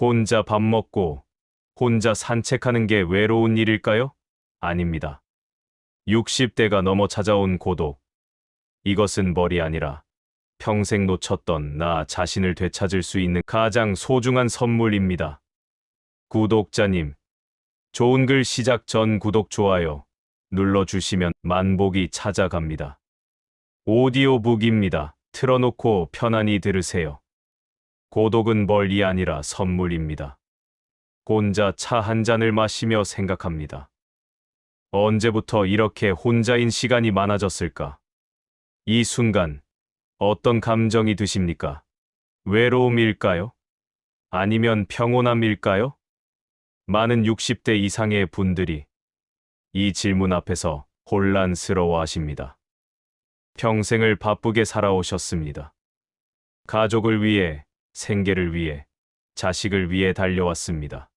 혼자 밥 먹고 혼자 산책하는 게 외로운 일일까요? 아닙니다. 60대가 넘어 찾아온 고독. 이것은 머리 아니라 평생 놓쳤던 나 자신을 되찾을 수 있는 가장 소중한 선물입니다. 구독자님, 좋은 글 시작 전 구독, 좋아요 눌러주시면 만복이 찾아갑니다. 오디오북입니다. 틀어놓고 편안히 들으세요. 고독은 벌이 아니라 선물입니다. 혼자 차 한 잔을 마시며 생각합니다. 언제부터 이렇게 혼자인 시간이 많아졌을까? 이 순간, 어떤 감정이 드십니까? 외로움일까요? 아니면 평온함일까요? 많은 60대 이상의 분들이 이 질문 앞에서 혼란스러워 하십니다. 평생을 바쁘게 살아오셨습니다. 가족을 위해, 생계를 위해, 자식을 위해 달려왔습니다.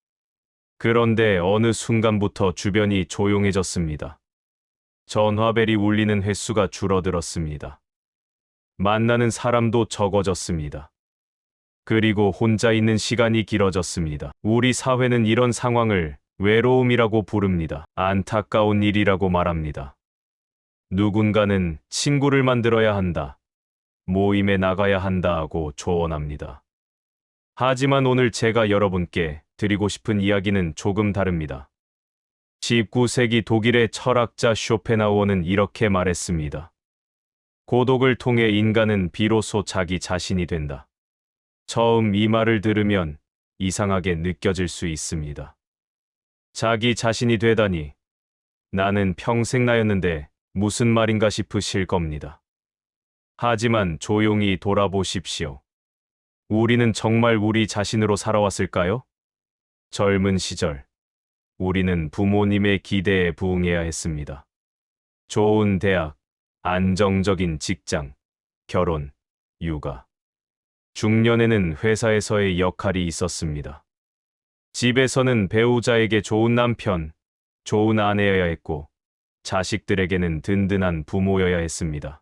그런데 어느 순간부터 주변이 조용해졌습니다. 전화벨이 울리는 횟수가 줄어들었습니다. 만나는 사람도 적어졌습니다. 그리고 혼자 있는 시간이 길어졌습니다. 우리 사회는 이런 상황을 외로움이라고 부릅니다. 안타까운 일이라고 말합니다. 누군가는 친구를 만들어야 한다, 모임에 나가야 한다 하고 조언합니다. 하지만 오늘 제가 여러분께 드리고 싶은 이야기는 조금 다릅니다. 19세기 독일의 철학자 쇼펜하우어는 이렇게 말했습니다. 고독을 통해 인간은 비로소 자기 자신이 된다. 처음 이 말을 들으면 이상하게 느껴질 수 있습니다. 자기 자신이 되다니, 나는 평생 나였는데 무슨 말인가 싶으실 겁니다. 하지만 조용히 돌아보십시오. 우리는 정말 우리 자신으로 살아왔을까요? 젊은 시절, 우리는 부모님의 기대에 부응해야 했습니다. 좋은 대학, 안정적인 직장, 결혼, 육아. 중년에는 회사에서의 역할이 있었습니다. 집에서는 배우자에게 좋은 남편, 좋은 아내여야 했고, 자식들에게는 든든한 부모여야 했습니다.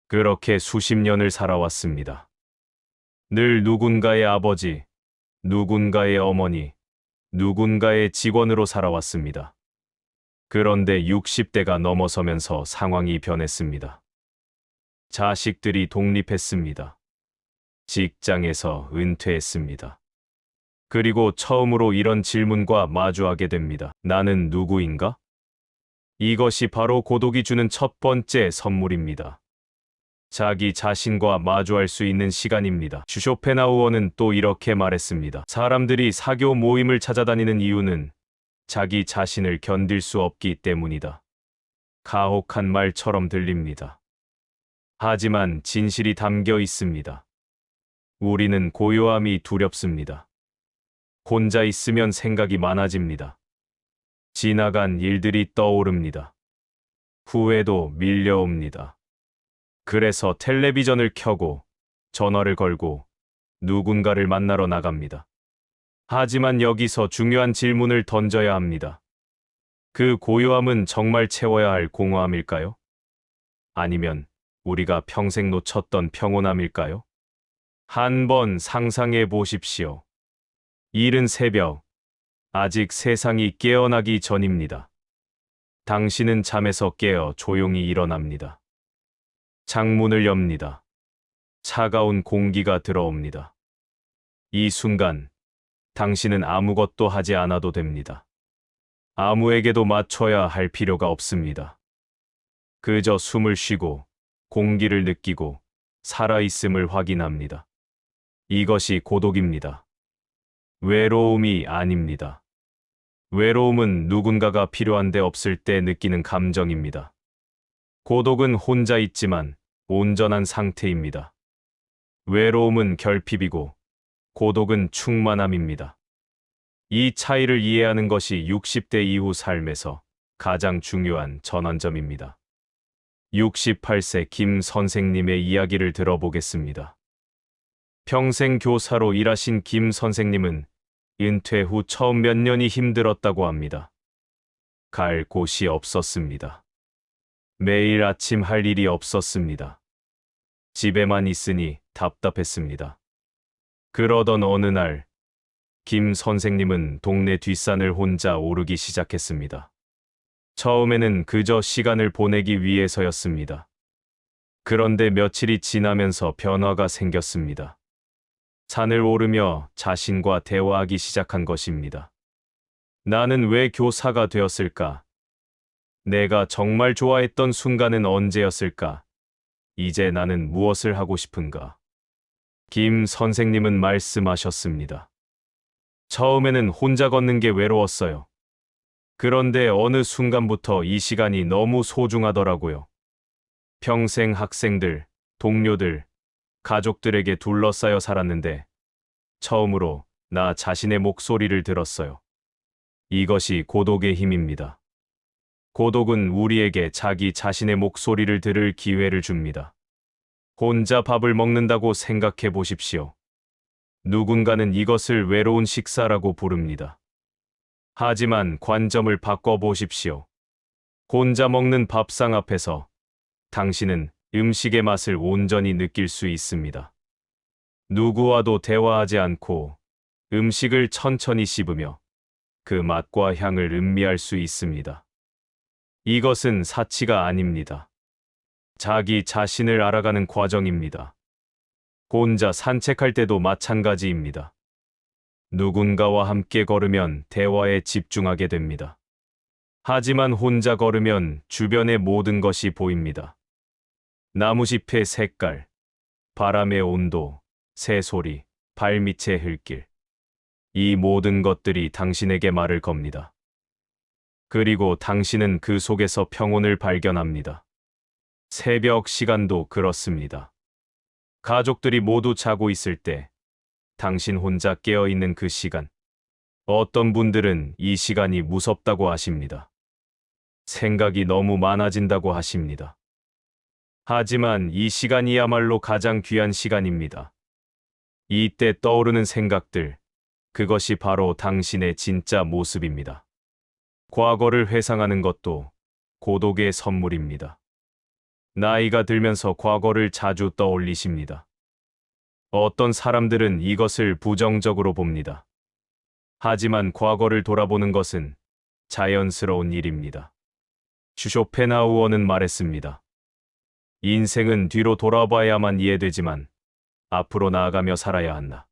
그렇게 수십 년을 살아왔습니다. 늘 누군가의 아버지, 누군가의 어머니, 누군가의 직원으로 살아왔습니다. 그런데 60대가 넘어서면서 상황이 변했습니다. 자식들이 독립했습니다. 직장에서 은퇴했습니다. 그리고 처음으로 이런 질문과 마주하게 됩니다. 나는 누구인가? 이것이 바로 고독이 주는 첫 번째 선물입니다. 자기 자신과 마주할 수 있는 시간입니다. 쇼펜하우어는 또 이렇게 말했습니다. 사람들이 사교 모임을 찾아다니는 이유는 자기 자신을 견딜 수 없기 때문이다. 가혹한 말처럼 들립니다. 하지만 진실이 담겨 있습니다. 우리는 고요함이 두렵습니다. 혼자 있으면 생각이 많아집니다. 지나간 일들이 떠오릅니다. 후회도 밀려옵니다. 그래서 텔레비전을 켜고 전화를 걸고 누군가를 만나러 나갑니다. 하지만 여기서 중요한 질문을 던져야 합니다. 그 고요함은 정말 채워야 할 공허함일까요? 아니면 우리가 평생 놓쳤던 평온함일까요? 한번 상상해 보십시오. 이른 새벽, 아직 세상이 깨어나기 전입니다. 당신은 잠에서 깨어 조용히 일어납니다. 창문을 엽니다. 차가운 공기가 들어옵니다. 이 순간, 당신은 아무것도 하지 않아도 됩니다. 아무에게도 맞춰야 할 필요가 없습니다. 그저 숨을 쉬고, 공기를 느끼고, 살아있음을 확인합니다. 이것이 고독입니다. 외로움이 아닙니다. 외로움은 누군가가 필요한데 없을 때 느끼는 감정입니다. 고독은 혼자 있지만 온전한 상태입니다. 외로움은 결핍이고 고독은 충만함입니다. 이 차이를 이해하는 것이 60대 이후 삶에서 가장 중요한 전환점입니다. 68세 김 선생님의 이야기를 들어보겠습니다. 평생 교사로 일하신 김 선생님은 은퇴 후 처음 몇 년이 힘들었다고 합니다. 갈 곳이 없었습니다. 매일 아침 할 일이 없었습니다. 집에만 있으니 답답했습니다. 그러던 어느 날 김 선생님은 동네 뒷산을 혼자 오르기 시작했습니다. 처음에는 그저 시간을 보내기 위해서였습니다. 그런데 며칠이 지나면서 변화가 생겼습니다. 산을 오르며 자신과 대화하기 시작한 것입니다. 나는 왜 교사가 되었을까? 내가 정말 좋아했던 순간은 언제였을까? 이제 나는 무엇을 하고 싶은가? 김 선생님은 말씀하셨습니다. 처음에는 혼자 걷는 게 외로웠어요. 그런데 어느 순간부터 이 시간이 너무 소중하더라고요. 평생 학생들, 동료들, 가족들에게 둘러싸여 살았는데 처음으로 나 자신의 목소리를 들었어요. 이것이 고독의 힘입니다. 고독은 우리에게 자기 자신의 목소리를 들을 기회를 줍니다. 혼자 밥을 먹는다고 생각해 보십시오. 누군가는 이것을 외로운 식사라고 부릅니다. 하지만 관점을 바꿔 보십시오. 혼자 먹는 밥상 앞에서 당신은 음식의 맛을 온전히 느낄 수 있습니다. 누구와도 대화하지 않고 음식을 천천히 씹으며 그 맛과 향을 음미할 수 있습니다. 이것은 사치가 아닙니다. 자기 자신을 알아가는 과정입니다. 혼자 산책할 때도 마찬가지입니다. 누군가와 함께 걸으면 대화에 집중하게 됩니다. 하지만 혼자 걸으면 주변의 모든 것이 보입니다. 나무잎의 색깔, 바람의 온도, 새소리, 발밑의 흘길. 이 모든 것들이 당신에게 말을 겁니다. 그리고 당신은 그 속에서 평온을 발견합니다. 새벽 시간도 그렇습니다. 가족들이 모두 자고 있을 때 당신 혼자 깨어 있는 그 시간. 어떤 분들은 이 시간이 무섭다고 하십니다. 생각이 너무 많아진다고 하십니다. 하지만 이 시간이야말로 가장 귀한 시간입니다. 이때 떠오르는 생각들, 그것이 바로 당신의 진짜 모습입니다. 과거를 회상하는 것도 고독의 선물입니다. 나이가 들면서 과거를 자주 떠올리십니다. 어떤 사람들은 이것을 부정적으로 봅니다. 하지만 과거를 돌아보는 것은 자연스러운 일입니다. 쇼펜하우어는 말했습니다. 인생은 뒤로 돌아봐야만 이해되지만 앞으로 나아가며 살아야 한다.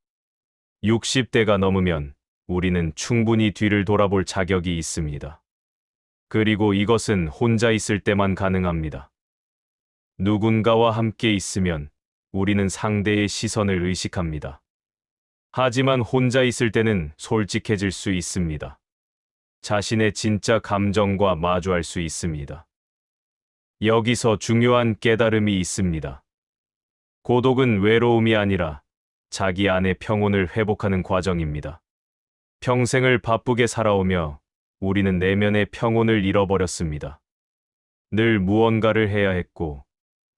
60대가 넘으면 우리는 충분히 뒤를 돌아볼 자격이 있습니다. 그리고 이것은 혼자 있을 때만 가능합니다. 누군가와 함께 있으면 우리는 상대의 시선을 의식합니다. 하지만 혼자 있을 때는 솔직해질 수 있습니다. 자신의 진짜 감정과 마주할 수 있습니다. 여기서 중요한 깨달음이 있습니다. 고독은 외로움이 아니라 자기 안의 평온을 회복하는 과정입니다. 평생을 바쁘게 살아오며 우리는 내면의 평온을 잃어버렸습니다. 늘 무언가를 해야 했고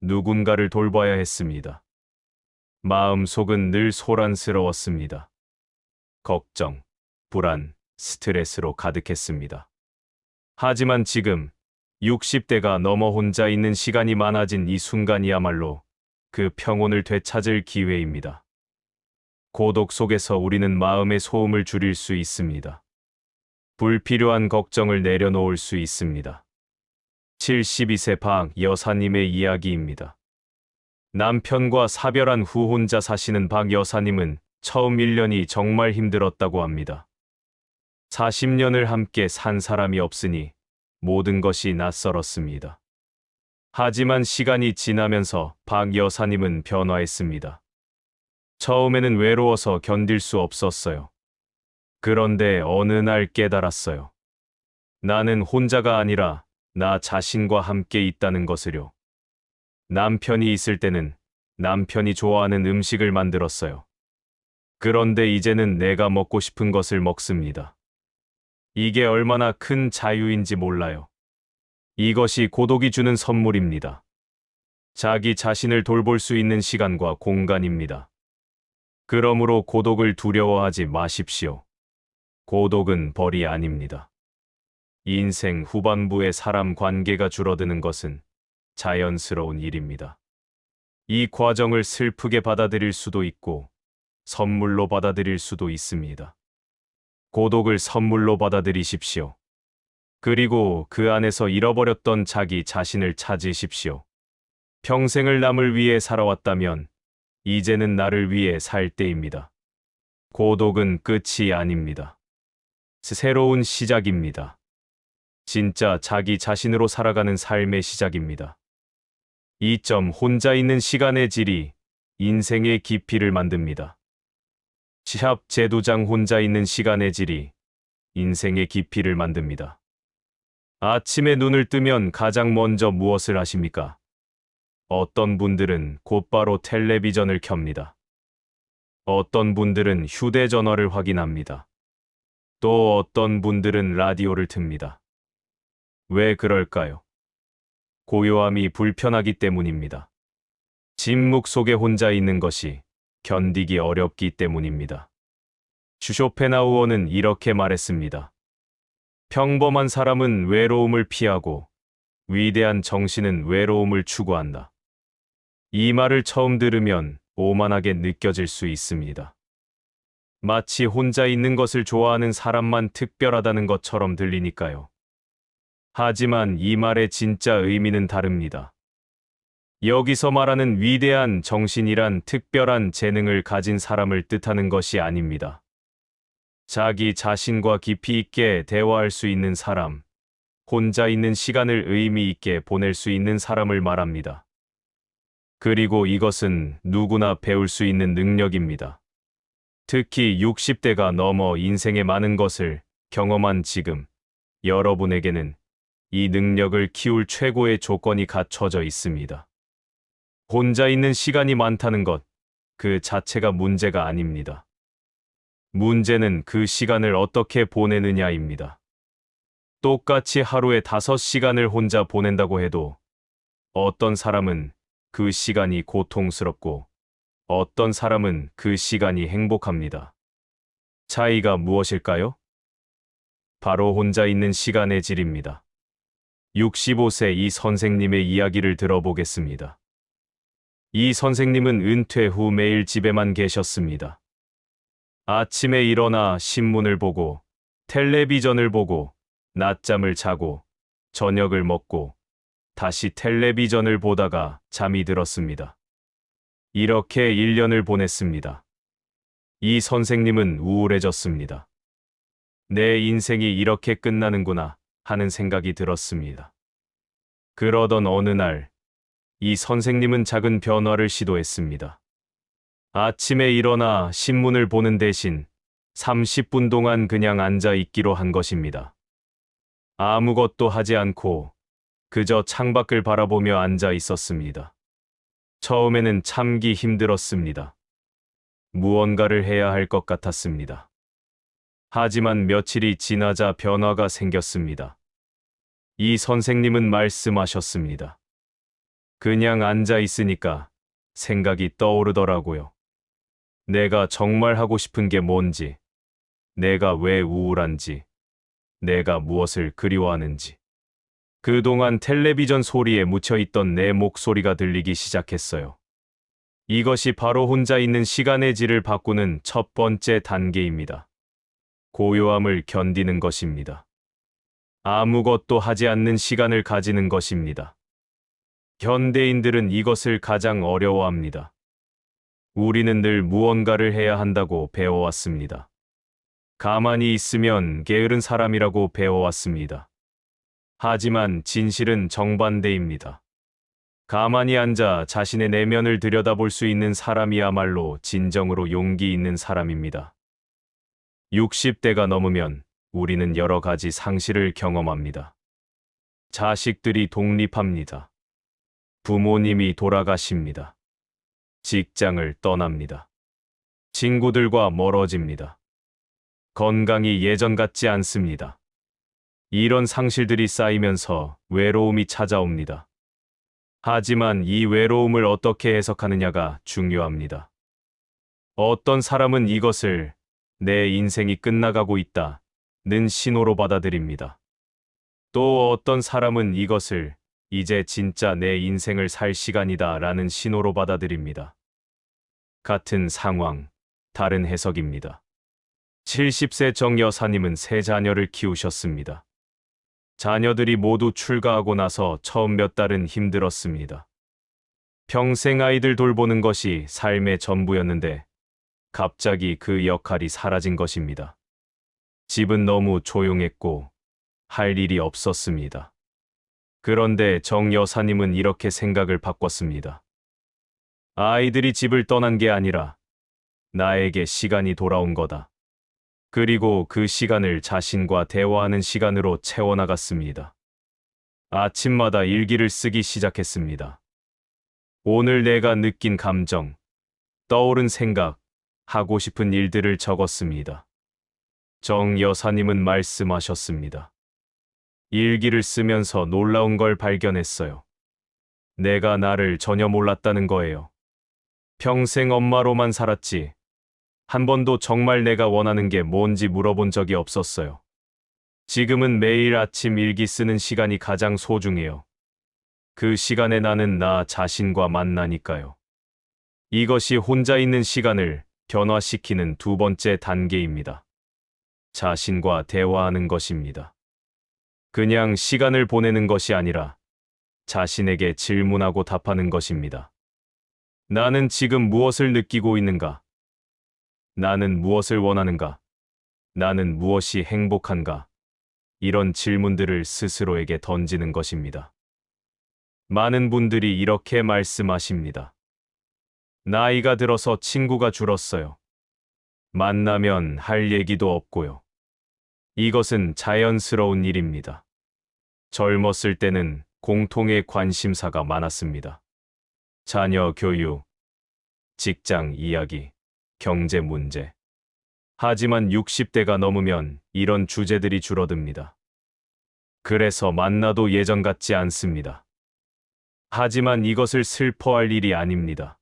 누군가를 돌봐야 했습니다. 마음속은 늘 소란스러웠습니다. 걱정, 불안, 스트레스로 가득했습니다. 하지만 지금 60대가 넘어 혼자 있는 시간이 많아진 이 순간이야말로 그 평온을 되찾을 기회입니다. 고독 속에서 우리는 마음의 소음을 줄일 수 있습니다. 불필요한 걱정을 내려놓을 수 있습니다. 72세 박 여사님의 이야기입니다. 남편과 사별한 후 혼자 사시는 박 여사님은 처음 1년이 정말 힘들었다고 합니다. 40년을 함께 산 사람이 없으니 모든 것이 낯설었습니다. 하지만 시간이 지나면서 박 여사님은 변화했습니다. 처음에는 외로워서 견딜 수 없었어요. 그런데 어느 날 깨달았어요. 나는 혼자가 아니라 나 자신과 함께 있다는 것을요. 남편이 있을 때는 남편이 좋아하는 음식을 만들었어요. 그런데 이제는 내가 먹고 싶은 것을 먹습니다. 이게 얼마나 큰 자유인지 몰라요. 이것이 고독이 주는 선물입니다. 자기 자신을 돌볼 수 있는 시간과 공간입니다. 그러므로 고독을 두려워하지 마십시오. 고독은 벌이 아닙니다. 인생 후반부에 사람 관계가 줄어드는 것은 자연스러운 일입니다. 이 과정을 슬프게 받아들일 수도 있고 선물로 받아들일 수도 있습니다. 고독을 선물로 받아들이십시오. 그리고 그 안에서 잃어버렸던 자기 자신을 찾으십시오. 평생을 남을 위해 살아왔다면 이제는 나를 위해 살 때입니다. 고독은 끝이 아닙니다. 새로운 시작입니다. 진짜 자기 자신으로 살아가는 삶의 시작입니다. 이 점 혼자 있는 시간의 질이 인생의 깊이를 만듭니다. 시합 제도장 혼자 있는 시간의 질이 인생의 깊이를 만듭니다. 아침에 눈을 뜨면 가장 먼저 무엇을 하십니까? 어떤 분들은 곧바로 텔레비전을 켭니다. 어떤 분들은 휴대전화를 확인합니다. 또 어떤 분들은 라디오를 틉니다. 왜 그럴까요? 고요함이 불편하기 때문입니다. 침묵 속에 혼자 있는 것이 견디기 어렵기 때문입니다. 쇼펜하우어는 이렇게 말했습니다. 평범한 사람은 외로움을 피하고 위대한 정신은 외로움을 추구한다. 이 말을 처음 들으면 오만하게 느껴질 수 있습니다. 마치 혼자 있는 것을 좋아하는 사람만 특별하다는 것처럼 들리니까요. 하지만 이 말의 진짜 의미는 다릅니다. 여기서 말하는 위대한 정신이란 특별한 재능을 가진 사람을 뜻하는 것이 아닙니다. 자기 자신과 깊이 있게 대화할 수 있는 사람, 혼자 있는 시간을 의미 있게 보낼 수 있는 사람을 말합니다. 그리고 이것은 누구나 배울 수 있는 능력입니다. 특히 60대가 넘어 인생의 많은 것을 경험한 지금, 여러분에게는 이 능력을 키울 최고의 조건이 갖춰져 있습니다. 혼자 있는 시간이 많다는 것, 그 자체가 문제가 아닙니다. 문제는 그 시간을 어떻게 보내느냐입니다. 똑같이 하루에 5시간을 혼자 보낸다고 해도 어떤 사람은 그 시간이 고통스럽고 어떤 사람은 그 시간이 행복합니다. 차이가 무엇일까요? 바로 혼자 있는 시간의 질입니다. 65세 이 선생님의 이야기를 들어보겠습니다. 이 선생님은 은퇴 후 매일 집에만 계셨습니다. 아침에 일어나 신문을 보고, 텔레비전을 보고, 낮잠을 자고, 저녁을 먹고, 다시 텔레비전을 보다가 잠이 들었습니다. 이렇게 1년을 보냈습니다. 이 선생님은 우울해졌습니다. 내 인생이 이렇게 끝나는구나 하는 생각이 들었습니다. 그러던 어느 날, 이 선생님은 작은 변화를 시도했습니다. 아침에 일어나 신문을 보는 대신 30분 동안 그냥 앉아 있기로 한 것입니다. 아무것도 하지 않고 그저 창밖을 바라보며 앉아 있었습니다. 처음에는 참기 힘들었습니다. 무언가를 해야 할 것 같았습니다. 하지만 며칠이 지나자 변화가 생겼습니다. 이 선생님은 말씀하셨습니다. 그냥 앉아 있으니까 생각이 떠오르더라고요. 내가 정말 하고 싶은 게 뭔지, 내가 왜 우울한지, 내가 무엇을 그리워하는지. 그동안 텔레비전 소리에 묻혀있던 내 목소리가 들리기 시작했어요. 이것이 바로 혼자 있는 시간의 질을 바꾸는 첫 번째 단계입니다. 고요함을 견디는 것입니다. 아무것도 하지 않는 시간을 가지는 것입니다. 현대인들은 이것을 가장 어려워합니다. 우리는 늘 무언가를 해야 한다고 배워왔습니다. 가만히 있으면 게으른 사람이라고 배워왔습니다. 하지만 진실은 정반대입니다. 가만히 앉아 자신의 내면을 들여다볼 수 있는 사람이야말로 진정으로 용기 있는 사람입니다. 60대가 넘으면 우리는 여러 가지 상실을 경험합니다. 자식들이 독립합니다. 부모님이 돌아가십니다. 직장을 떠납니다. 친구들과 멀어집니다. 건강이 예전 같지 않습니다. 이런 상실들이 쌓이면서 외로움이 찾아옵니다. 하지만 이 외로움을 어떻게 해석하느냐가 중요합니다. 어떤 사람은 이것을 내 인생이 끝나가고 있다는 신호로 받아들입니다. 또 어떤 사람은 이것을 이제 진짜 내 인생을 살 시간이다라는 신호로 받아들입니다. 같은 상황, 다른 해석입니다. 70세 정 여사님은 세 자녀를 키우셨습니다. 자녀들이 모두 출가하고 나서 처음 몇 달은 힘들었습니다. 평생 아이들 돌보는 것이 삶의 전부였는데 갑자기 그 역할이 사라진 것입니다. 집은 너무 조용했고 할 일이 없었습니다. 그런데 정 여사님은 이렇게 생각을 바꿨습니다. 아이들이 집을 떠난 게 아니라 나에게 시간이 돌아온 거다. 그리고 그 시간을 자신과 대화하는 시간으로 채워나갔습니다. 아침마다 일기를 쓰기 시작했습니다. 오늘 내가 느낀 감정, 떠오른 생각, 하고 싶은 일들을 적었습니다. 정 여사님은 말씀하셨습니다. 일기를 쓰면서 놀라운 걸 발견했어요. 내가 나를 전혀 몰랐다는 거예요. 평생 엄마로만 살았지. 한 번도 정말 내가 원하는 게 뭔지 물어본 적이 없었어요. 지금은 매일 아침 일기 쓰는 시간이 가장 소중해요. 그 시간에 나는 나 자신과 만나니까요. 이것이 혼자 있는 시간을 변화시키는 두 번째 단계입니다. 자신과 대화하는 것입니다. 그냥 시간을 보내는 것이 아니라 자신에게 질문하고 답하는 것입니다. 나는 지금 무엇을 느끼고 있는가? 나는 무엇을 원하는가? 나는 무엇이 행복한가? 이런 질문들을 스스로에게 던지는 것입니다. 많은 분들이 이렇게 말씀하십니다. 나이가 들어서 친구가 줄었어요. 만나면 할 얘기도 없고요. 이것은 자연스러운 일입니다. 젊었을 때는 공통의 관심사가 많았습니다. 자녀 교육, 직장 이야기, 경제 문제. 하지만 60대가 넘으면 이런 주제들이 줄어듭니다. 그래서 만나도 예전 같지 않습니다. 하지만 이것을 슬퍼할 일이 아닙니다.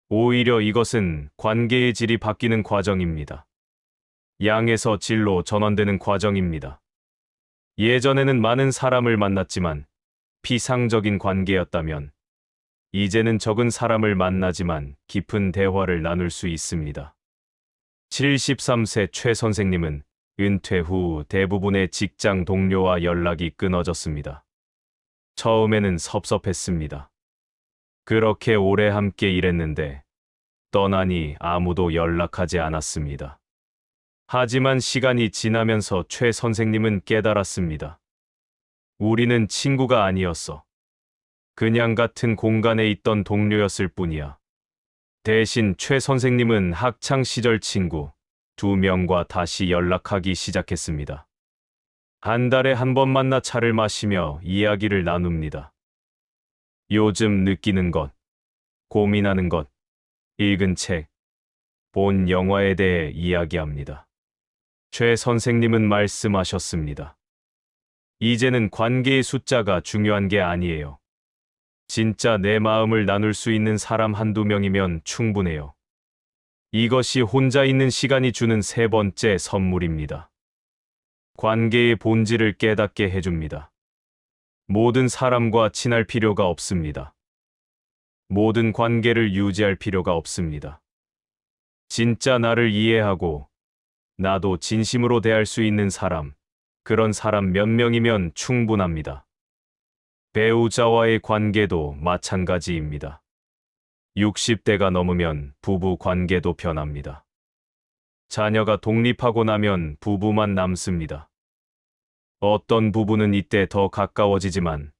오히려 이것은 관계의 질이 바뀌는 과정입니다. 양에서 질로 전환되는 과정입니다. 예전에는 많은 사람을 만났지만 피상적인 관계였다면 이제는 적은 사람을 만나지만 깊은 대화를 나눌 수 있습니다. 73세 최 선생님은 은퇴 후 대부분의 직장 동료와 연락이 끊어졌습니다. 처음에는 섭섭했습니다. 그렇게 오래 함께 일했는데 떠나니 아무도 연락하지 않았습니다. 하지만 시간이 지나면서 최 선생님은 깨달았습니다. 우리는 친구가 아니었어. 그냥 같은 공간에 있던 동료였을 뿐이야. 대신 최 선생님은 학창 시절 친구 2명과 다시 연락하기 시작했습니다. 한 달에 한 번 만나 차를 마시며 이야기를 나눕니다. 요즘 느끼는 것, 고민하는 것, 읽은 책, 본 영화에 대해 이야기합니다. 최 선생님은 말씀하셨습니다. 이제는 관계의 숫자가 중요한 게 아니에요. 진짜 내 마음을 나눌 수 있는 사람 한두 명이면 충분해요. 이것이 혼자 있는 시간이 주는 세 번째 선물입니다. 관계의 본질을 깨닫게 해줍니다. 모든 사람과 친할 필요가 없습니다. 모든 관계를 유지할 필요가 없습니다. 진짜 나를 이해하고 나도 진심으로 대할 수 있는 사람, 그런 사람 몇 명이면 충분합니다. 배우자와의 관계도 마찬가지입니다. 60대가 넘으면 부부 관계도 변합니다. 자녀가 독립하고 나면 부부만 남습니다. 어떤 부부는 이때 더 가까워지지만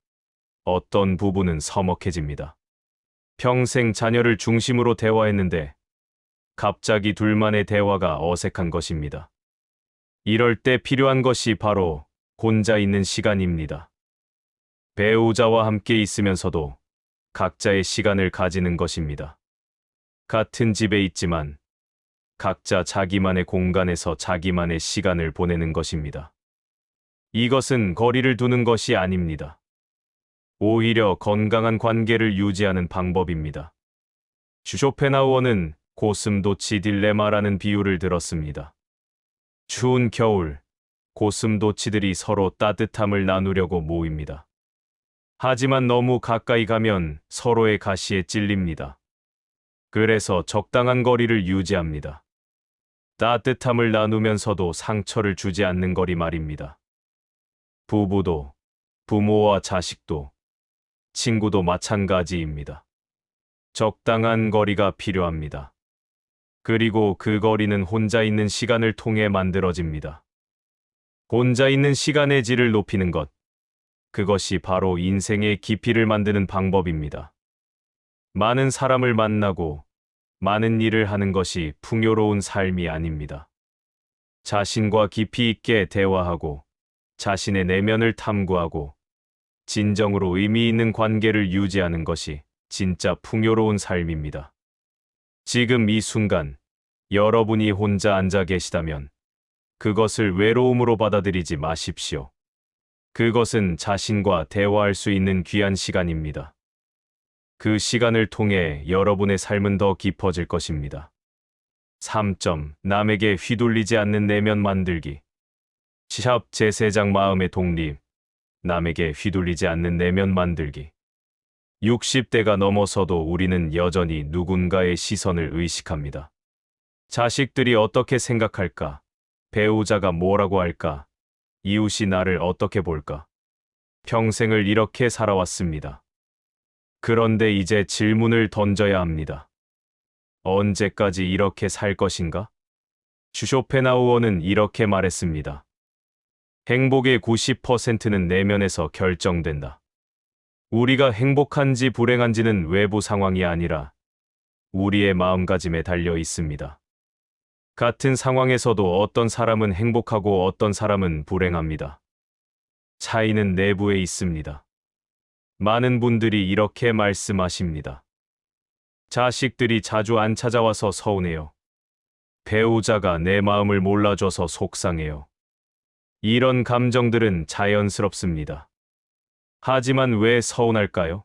어떤 부부는 서먹해집니다. 평생 자녀를 중심으로 대화했는데 갑자기 둘만의 대화가 어색한 것입니다. 이럴 때 필요한 것이 바로 혼자 있는 시간입니다. 배우자와 함께 있으면서도 각자의 시간을 가지는 것입니다. 같은 집에 있지만 각자 자기만의 공간에서 자기만의 시간을 보내는 것입니다. 이것은 거리를 두는 것이 아닙니다. 오히려 건강한 관계를 유지하는 방법입니다. 쇼펜하우어는 고슴도치 딜레마라는 비유를 들었습니다. 추운 겨울, 고슴도치들이 서로 따뜻함을 나누려고 모입니다. 하지만 너무 가까이 가면 서로의 가시에 찔립니다. 그래서 적당한 거리를 유지합니다. 따뜻함을 나누면서도 상처를 주지 않는 거리 말입니다. 부부도, 부모와 자식도, 친구도 마찬가지입니다. 적당한 거리가 필요합니다. 그리고 그 거리는 혼자 있는 시간을 통해 만들어집니다. 혼자 있는 시간의 질을 높이는 것, 그것이 바로 인생의 깊이를 만드는 방법입니다. 많은 사람을 만나고 많은 일을 하는 것이 풍요로운 삶이 아닙니다. 자신과 깊이 있게 대화하고 자신의 내면을 탐구하고 진정으로 의미 있는 관계를 유지하는 것이 진짜 풍요로운 삶입니다. 지금 이 순간 여러분이 혼자 앉아 계시다면 그것을 외로움으로 받아들이지 마십시오. 그것은 자신과 대화할 수 있는 귀한 시간입니다. 그 시간을 통해 여러분의 삶은 더 깊어질 것입니다. 3점. 남에게 휘둘리지 않는 내면 만들기. 샵 제3장 마음의 독립. 남에게 휘둘리지 않는 내면 만들기. 60대가 넘어서도 우리는 여전히 누군가의 시선을 의식합니다. 자식들이 어떻게 생각할까? 배우자가 뭐라고 할까? 이웃이 나를 어떻게 볼까? 평생을 이렇게 살아왔습니다. 그런데 이제 질문을 던져야 합니다. 언제까지 이렇게 살 것인가? 쇼펜하우어는 이렇게 말했습니다. 행복의 90%는 내면에서 결정된다. 우리가 행복한지 불행한지는 외부 상황이 아니라 우리의 마음가짐에 달려 있습니다. 같은 상황에서도 어떤 사람은 행복하고 어떤 사람은 불행합니다. 차이는 내부에 있습니다. 많은 분들이 이렇게 말씀하십니다. 자식들이 자주 안 찾아와서 서운해요. 배우자가 내 마음을 몰라줘서 속상해요. 이런 감정들은 자연스럽습니다. 하지만 왜 서운할까요?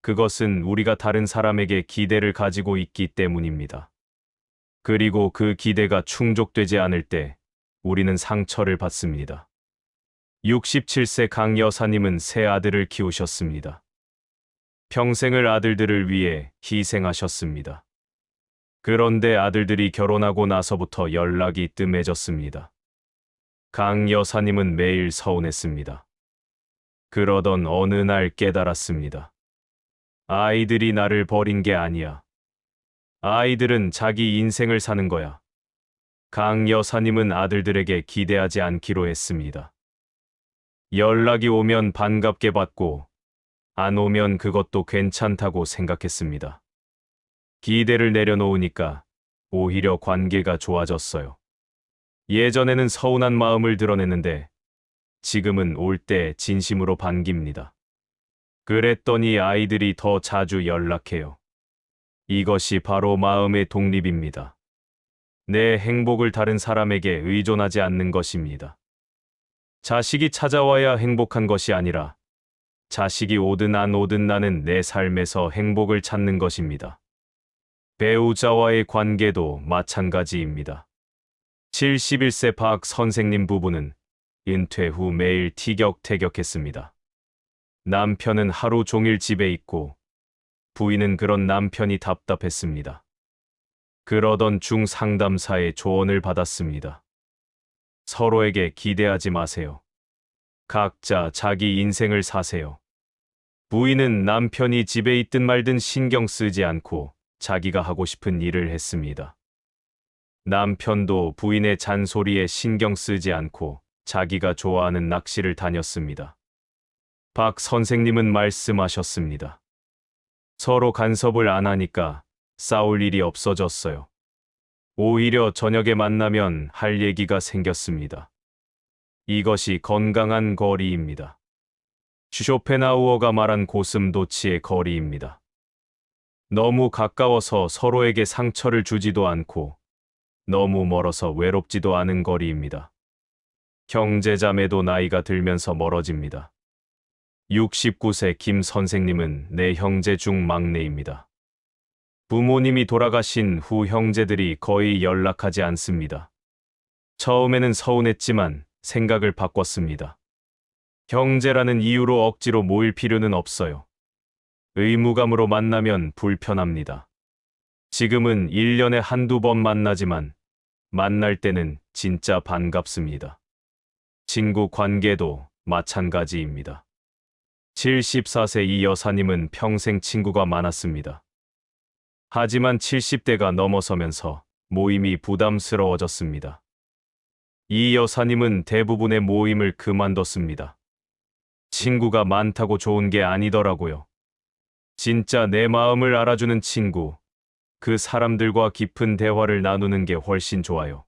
그것은 우리가 다른 사람에게 기대를 가지고 있기 때문입니다. 그리고 그 기대가 충족되지 않을 때 우리는 상처를 받습니다. 67세 강 여사님은 세 아들을 키우셨습니다. 평생을 아들들을 위해 희생하셨습니다. 그런데 아들들이 결혼하고 나서부터 연락이 뜸해졌습니다. 강 여사님은 매일 서운했습니다. 그러던 어느 날 깨달았습니다. 아이들이 나를 버린 게 아니야. 아이들은 자기 인생을 사는 거야. 강 여사님은 아들들에게 기대하지 않기로 했습니다. 연락이 오면 반갑게 받고 안 오면 그것도 괜찮다고 생각했습니다. 기대를 내려놓으니까 오히려 관계가 좋아졌어요. 예전에는 서운한 마음을 드러냈는데 지금은 올 때 진심으로 반깁니다. 그랬더니 아이들이 더 자주 연락해요. 이것이 바로 마음의 독립입니다. 내 행복을 다른 사람에게 의존하지 않는 것입니다. 자식이 찾아와야 행복한 것이 아니라 자식이 오든 안 오든 나는 내 삶에서 행복을 찾는 것입니다. 배우자와의 관계도 마찬가지입니다. 71세 박 선생님 부부는 은퇴 후 매일 티격태격했습니다. 남편은 하루 종일 집에 있고 부인은 그런 남편이 답답했습니다. 그러던 중 상담사의 조언을 받았습니다. 서로에게 기대하지 마세요. 각자 자기 인생을 사세요. 부인은 남편이 집에 있든 말든 신경 쓰지 않고 자기가 하고 싶은 일을 했습니다. 남편도 부인의 잔소리에 신경 쓰지 않고 자기가 좋아하는 낚시를 다녔습니다. 박 선생님은 말씀하셨습니다. 서로 간섭을 안 하니까 싸울 일이 없어졌어요. 오히려 저녁에 만나면 할 얘기가 생겼습니다. 이것이 건강한 거리입니다. 쇼펜하우어가 말한 고슴도치의 거리입니다. 너무 가까워서 서로에게 상처를 주지도 않고 너무 멀어서 외롭지도 않은 거리입니다. 형제자매도 나이가 들면서 멀어집니다. 69세 김 선생님은 내 형제 중 막내입니다. 부모님이 돌아가신 후 형제들이 거의 연락하지 않습니다. 처음에는 서운했지만 생각을 바꿨습니다. 형제라는 이유로 억지로 모일 필요는 없어요. 의무감으로 만나면 불편합니다. 지금은 1년에 한두 번 만나지만 만날 때는 진짜 반갑습니다. 친구 관계도 마찬가지입니다. 74세 이 여사님은 평생 친구가 많았습니다. 하지만 70대가 넘어서면서 모임이 부담스러워졌습니다. 이 여사님은 대부분의 모임을 그만뒀습니다. 친구가 많다고 좋은 게 아니더라고요. 진짜 내 마음을 알아주는 친구, 그 사람들과 깊은 대화를 나누는 게 훨씬 좋아요.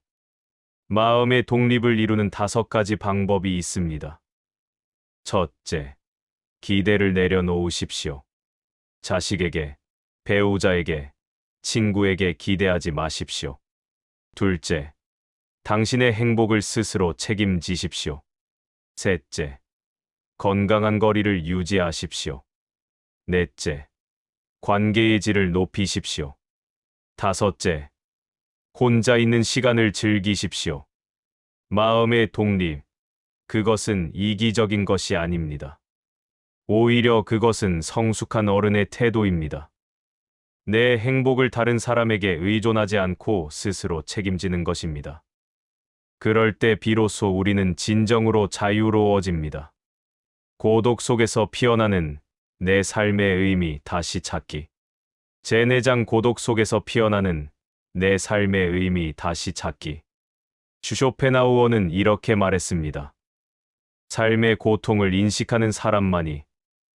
마음의 독립을 이루는 5가지 방법이 있습니다. 첫째, 기대를 내려놓으십시오. 자식에게, 배우자에게, 친구에게 기대하지 마십시오. 둘째, 당신의 행복을 스스로 책임지십시오. 셋째, 건강한 거리를 유지하십시오. 넷째, 관계의 질을 높이십시오. 다섯째, 혼자 있는 시간을 즐기십시오. 마음의 독립, 그것은 이기적인 것이 아닙니다. 오히려 그것은 성숙한 어른의 태도입니다. 내 행복을 다른 사람에게 의존하지 않고 스스로 책임지는 것입니다. 그럴 때 비로소 우리는 진정으로 자유로워집니다. 고독 속에서 피어나는 내 삶의 의미 다시 찾기. 제내장 고독 속에서 피어나는 내 삶의 의미 다시 찾기. 쇼펜하우어는 이렇게 말했습니다. 삶의 고통을 인식하는 사람만이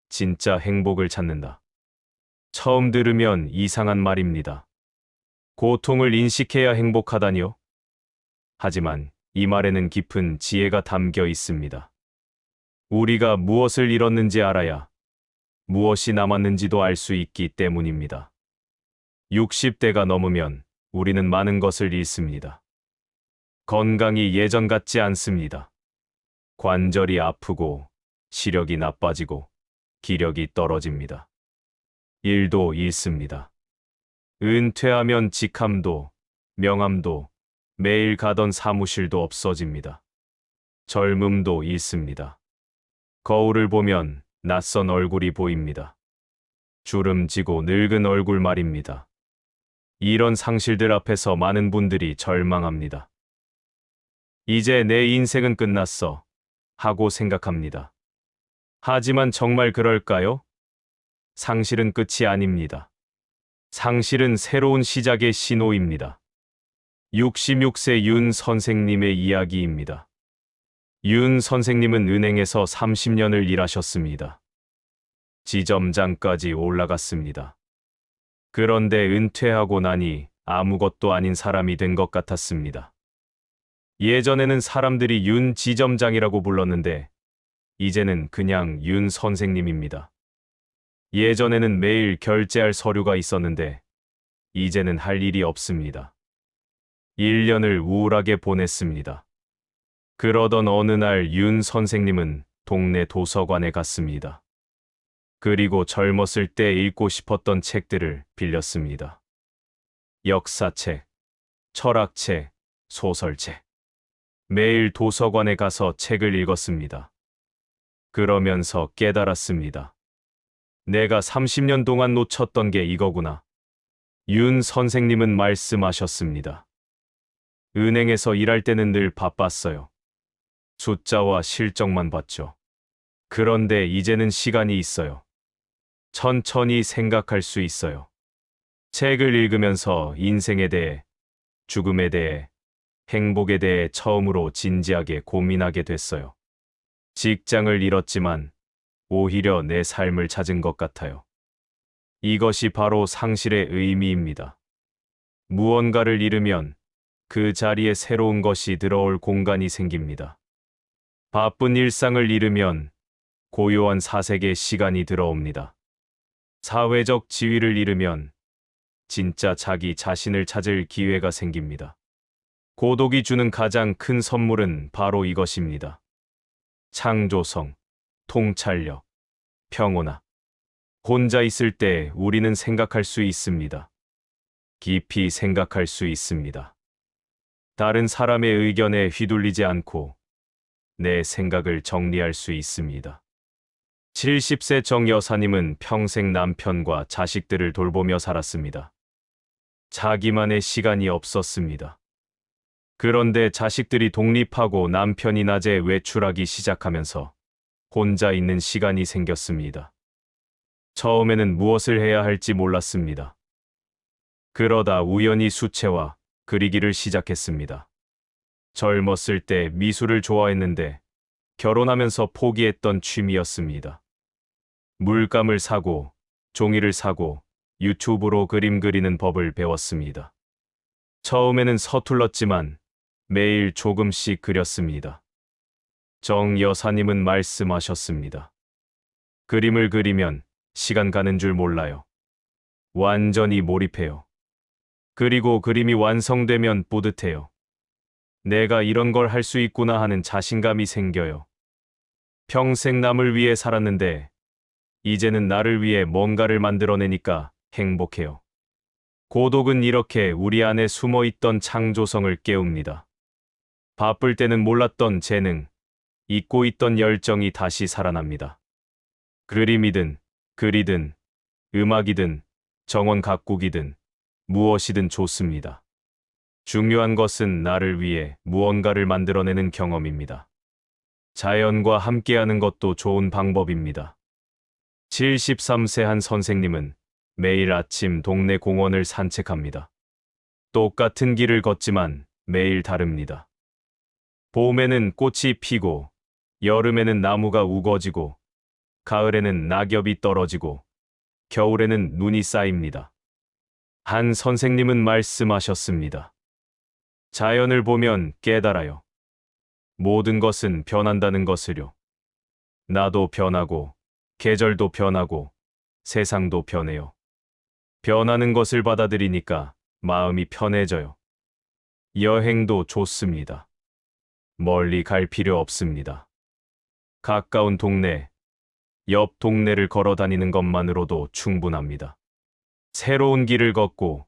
진짜 행복을 찾는다. 처음 들으면 이상한 말입니다. 고통을 인식해야 행복하다니요? 하지만 이 말에는 깊은 지혜가 담겨 있습니다. 우리가 무엇을 잃었는지 알아야 무엇이 남았는지도 알 수 있기 때문입니다. 60대가 넘으면 우리는 많은 것을 잃습니다. 건강이 예전 같지 않습니다. 관절이 아프고 시력이 나빠지고 기력이 떨어집니다. 일도 잃습니다. 은퇴하면 직함도 명함도 매일 가던 사무실도 없어집니다. 젊음도 잃습니다. 거울을 보면 낯선 얼굴이 보입니다. 주름지고 늙은 얼굴 말입니다. 이런 상실들 앞에서 많은 분들이 절망합니다. 이제 내 인생은 끝났어 하고 생각합니다. 하지만 정말 그럴까요? 상실은 끝이 아닙니다. 상실은 새로운 시작의 신호입니다. 66세 윤 선생님의 이야기입니다. 윤 선생님은 은행에서 30년을 일하셨습니다. 지점장까지 올라갔습니다. 그런데 은퇴하고 나니 아무것도 아닌 사람이 된 것 같았습니다. 예전에는 사람들이 윤 지점장이라고 불렀는데 이제는 그냥 윤 선생님입니다. 예전에는 매일 결제할 서류가 있었는데 이제는 할 일이 없습니다. 1년을 우울하게 보냈습니다. 그러던 어느 날 윤 선생님은 동네 도서관에 갔습니다. 그리고 젊었을 때 읽고 싶었던 책들을 빌렸습니다. 역사책, 철학책, 소설책. 매일 도서관에 가서 책을 읽었습니다. 그러면서 깨달았습니다. 내가 30년 동안 놓쳤던 게 이거구나. 윤 선생님은 말씀하셨습니다. 은행에서 일할 때는 늘 바빴어요. 숫자와 실적만 봤죠. 그런데 이제는 시간이 있어요. 천천히 생각할 수 있어요. 책을 읽으면서 인생에 대해, 죽음에 대해, 행복에 대해 처음으로 진지하게 고민하게 됐어요. 직장을 잃었지만 오히려 내 삶을 찾은 것 같아요. 이것이 바로 상실의 의미입니다. 무언가를 잃으면 그 자리에 새로운 것이 들어올 공간이 생깁니다. 바쁜 일상을 잃으면 고요한 사색의 시간이 들어옵니다. 사회적 지위를 잃으면 진짜 자기 자신을 찾을 기회가 생깁니다. 고독이 주는 가장 큰 선물은 바로 이것입니다. 창조성, 통찰력, 평온함. 혼자 있을 때 우리는 생각할 수 있습니다. 깊이 생각할 수 있습니다. 다른 사람의 의견에 휘둘리지 않고 내 생각을 정리할 수 있습니다. 70세 정 여사님은 평생 남편과 자식들을 돌보며 살았습니다. 자기만의 시간이 없었습니다. 그런데 자식들이 독립하고 남편이 낮에 외출하기 시작하면서 혼자 있는 시간이 생겼습니다. 처음에는 무엇을 해야 할지 몰랐습니다. 그러다 우연히 수채화, 그리기를 시작했습니다. 젊었을 때 미술을 좋아했는데 결혼하면서 포기했던 취미였습니다. 물감을 사고 종이를 사고 유튜브로 그림 그리는 법을 배웠습니다. 처음에는 서툴렀지만 매일 조금씩 그렸습니다. 정 여사님은 말씀하셨습니다. 그림을 그리면 시간 가는 줄 몰라요. 완전히 몰입해요. 그리고 그림이 완성되면 뿌듯해요. 내가 이런 걸 할 수 있구나 하는 자신감이 생겨요. 평생 남을 위해 살았는데 이제는 나를 위해 뭔가를 만들어내니까 행복해요. 고독은 이렇게 우리 안에 숨어있던 창조성을 깨웁니다. 바쁠 때는 몰랐던 재능, 잊고 있던 열정이 다시 살아납니다. 그림이든, 글이든, 음악이든, 정원 가꾸기든, 무엇이든 좋습니다. 중요한 것은 나를 위해 무언가를 만들어내는 경험입니다. 자연과 함께하는 것도 좋은 방법입니다. 73세 한 선생님은 매일 아침 동네 공원을 산책합니다. 똑같은 길을 걷지만 매일 다릅니다. 봄에는 꽃이 피고, 여름에는 나무가 우거지고, 가을에는 낙엽이 떨어지고, 겨울에는 눈이 쌓입니다. 한 선생님은 말씀하셨습니다. 자연을 보면 깨달아요. 모든 것은 변한다는 것을요. 나도 변하고, 계절도 변하고, 세상도 변해요. 변하는 것을 받아들이니까 마음이 편해져요. 여행도 좋습니다. 멀리 갈 필요 없습니다. 가까운 동네, 옆 동네를 걸어 다니는 것만으로도 충분합니다. 새로운 길을 걷고,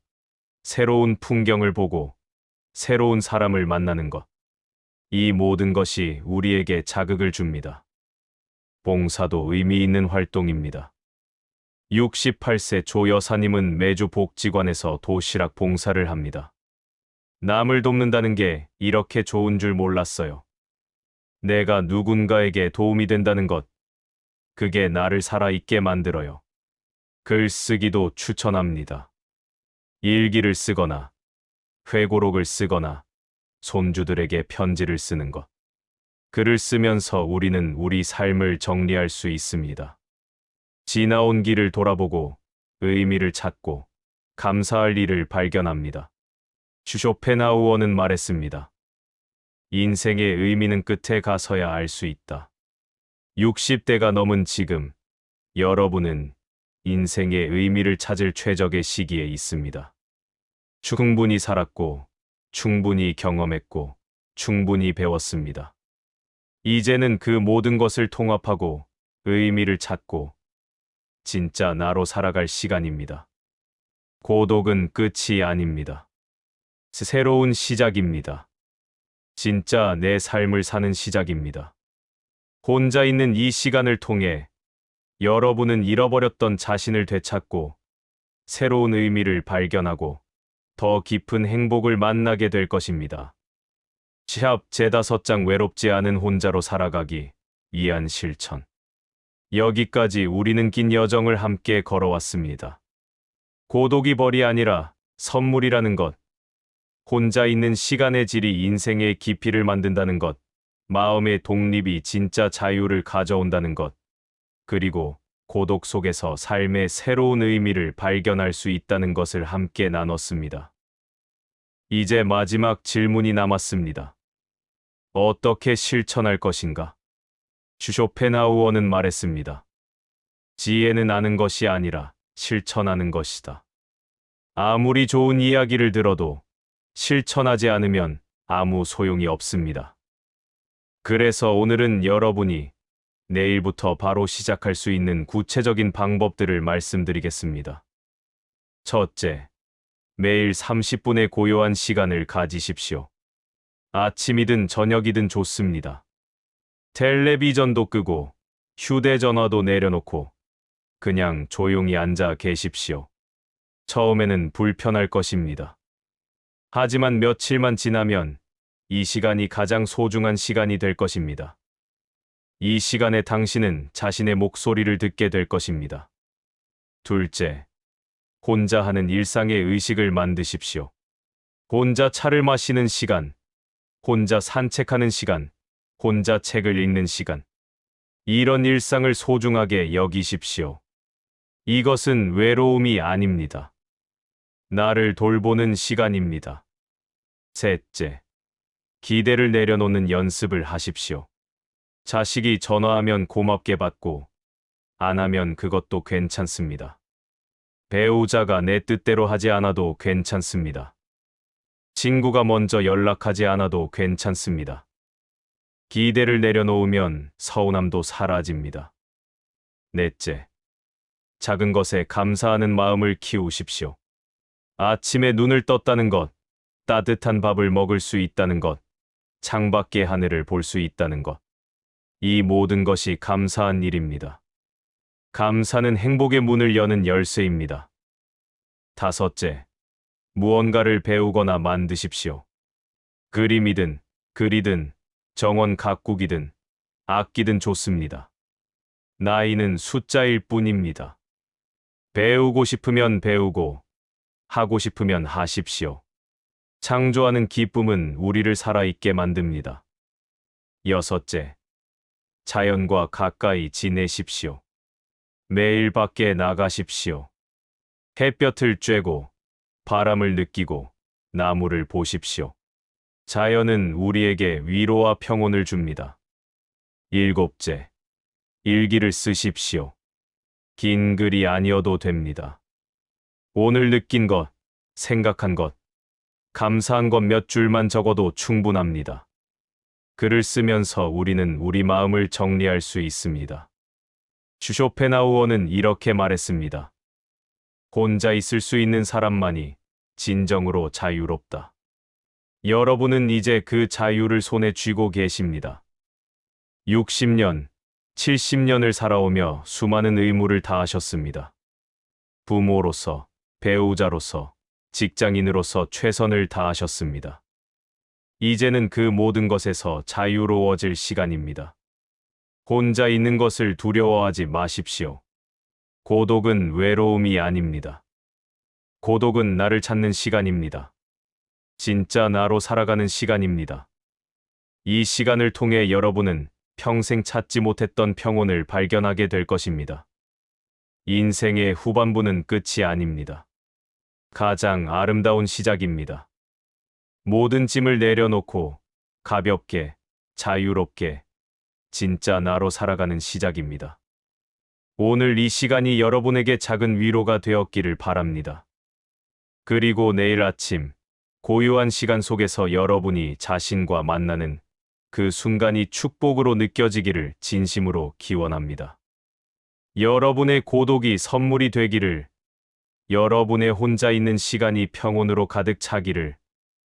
새로운 풍경을 보고, 새로운 사람을 만나는 것. 이 모든 것이 우리에게 자극을 줍니다. 봉사도 의미 있는 활동입니다. 68세 조 여사님은 매주 복지관에서 도시락 봉사를 합니다. 남을 돕는다는 게 이렇게 좋은 줄 몰랐어요. 내가 누군가에게 도움이 된다는 것, 그게 나를 살아있게 만들어요. 글쓰기도 추천합니다. 일기를 쓰거나, 회고록을 쓰거나, 손주들에게 편지를 쓰는 것. 글을 쓰면서 우리는 우리 삶을 정리할 수 있습니다. 지나온 길을 돌아보고, 의미를 찾고, 감사할 일을 발견합니다. 쇼펜하우어는 말했습니다. 인생의 의미는 끝에 가서야 알 수 있다. 60대가 넘은 지금, 여러분은 인생의 의미를 찾을 최적의 시기에 있습니다. 충분히 살았고, 충분히 경험했고, 충분히 배웠습니다. 이제는 그 모든 것을 통합하고 의미를 찾고 진짜 나로 살아갈 시간입니다. 고독은 끝이 아닙니다. 새로운 시작입니다. 진짜 내 삶을 사는 시작입니다. 혼자 있는 이 시간을 통해 여러분은 잃어버렸던 자신을 되찾고 새로운 의미를 발견하고 더 깊은 행복을 만나게 될 것입니다. 샵 제5장 외롭지 않은 혼자로 살아가기 위한 실천. 여기까지 우리는 긴 여정을 함께 걸어왔습니다. 고독이 벌이 아니라 선물이라는 것. 혼자 있는 시간의 질이 인생의 깊이를 만든다는 것. 마음의 독립이 진짜 자유를 가져온다는 것. 그리고 고독 속에서 삶의 새로운 의미를 발견할 수 있다는 것을 함께 나눴습니다. 이제 마지막 질문이 남았습니다. 어떻게 실천할 것인가? 쇼펜하우어는 말했습니다. 지혜는 아는 것이 아니라 실천하는 것이다. 아무리 좋은 이야기를 들어도 실천하지 않으면 아무 소용이 없습니다. 그래서 오늘은 여러분이 내일부터 바로 시작할 수 있는 구체적인 방법들을 말씀드리겠습니다. 첫째, 매일 30분의 고요한 시간을 가지십시오. 아침이든 저녁이든 좋습니다. 텔레비전도 끄고 휴대전화도 내려놓고 그냥 조용히 앉아 계십시오. 처음에는 불편할 것입니다. 하지만 며칠만 지나면 이 시간이 가장 소중한 시간이 될 것입니다. 이 시간에 당신은 자신의 목소리를 듣게 될 것입니다. 둘째, 혼자 하는 일상의 의식을 만드십시오. 혼자 차를 마시는 시간, 혼자 산책하는 시간, 혼자 책을 읽는 시간. 이런 일상을 소중하게 여기십시오. 이것은 외로움이 아닙니다. 나를 돌보는 시간입니다. 셋째, 기대를 내려놓는 연습을 하십시오. 자식이 전화하면 고맙게 받고, 안 하면 그것도 괜찮습니다. 배우자가 내 뜻대로 하지 않아도 괜찮습니다. 친구가 먼저 연락하지 않아도 괜찮습니다. 기대를 내려놓으면 서운함도 사라집니다. 넷째, 작은 것에 감사하는 마음을 키우십시오. 아침에 눈을 떴다는 것, 따뜻한 밥을 먹을 수 있다는 것, 창밖의 하늘을 볼 수 있다는 것. 이 모든 것이 감사한 일입니다. 감사는 행복의 문을 여는 열쇠입니다. 다섯째, 무언가를 배우거나 만드십시오. 그림이든, 글이든, 정원 가꾸기든, 악기든 좋습니다. 나이는 숫자일 뿐입니다. 배우고 싶으면 배우고, 하고 싶으면 하십시오. 창조하는 기쁨은 우리를 살아있게 만듭니다. 여섯째, 자연과 가까이 지내십시오. 매일 밖에 나가십시오. 햇볕을 쬐고, 바람을 느끼고, 나무를 보십시오. 자연은 우리에게 위로와 평온을 줍니다. 일곱째, 일기를 쓰십시오. 긴 글이 아니어도 됩니다. 오늘 느낀 것, 생각한 것, 감사한 것 몇 줄만 적어도 충분합니다. 글을 쓰면서 우리는 우리 마음을 정리할 수 있습니다. 쇼펜하우어는 이렇게 말했습니다. 혼자 있을 수 있는 사람만이 진정으로 자유롭다. 여러분은 이제 그 자유를 손에 쥐고 계십니다. 60년, 70년을 살아오며 수많은 의무를 다하셨습니다. 부모로서, 배우자로서, 직장인으로서 최선을 다하셨습니다. 이제는 그 모든 것에서 자유로워질 시간입니다. 혼자 있는 것을 두려워하지 마십시오. 고독은 외로움이 아닙니다. 고독은 나를 찾는 시간입니다. 진짜 나로 살아가는 시간입니다. 이 시간을 통해 여러분은 평생 찾지 못했던 평온을 발견하게 될 것입니다. 인생의 후반부는 끝이 아닙니다. 가장 아름다운 시작입니다. 모든 짐을 내려놓고 가볍게, 자유롭게, 진짜 나로 살아가는 시작입니다. 오늘 이 시간이 여러분에게 작은 위로가 되었기를 바랍니다. 그리고 내일 아침, 고요한 시간 속에서 여러분이 자신과 만나는 그 순간이 축복으로 느껴지기를 진심으로 기원합니다. 여러분의 고독이 선물이 되기를, 여러분의 혼자 있는 시간이 평온으로 가득 차기를,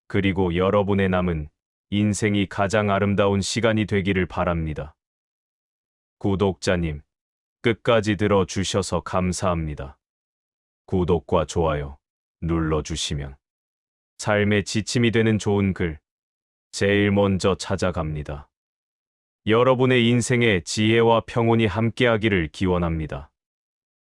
그리고 여러분의 남은 인생이 가장 아름다운 시간이 되기를 바랍니다. 구독자님, 끝까지 들어주셔서 감사합니다. 구독과 좋아요 눌러주시면 삶의 지침이 되는 좋은 글 제일 먼저 찾아갑니다. 여러분의 인생에 지혜와 평온이 함께하기를 기원합니다.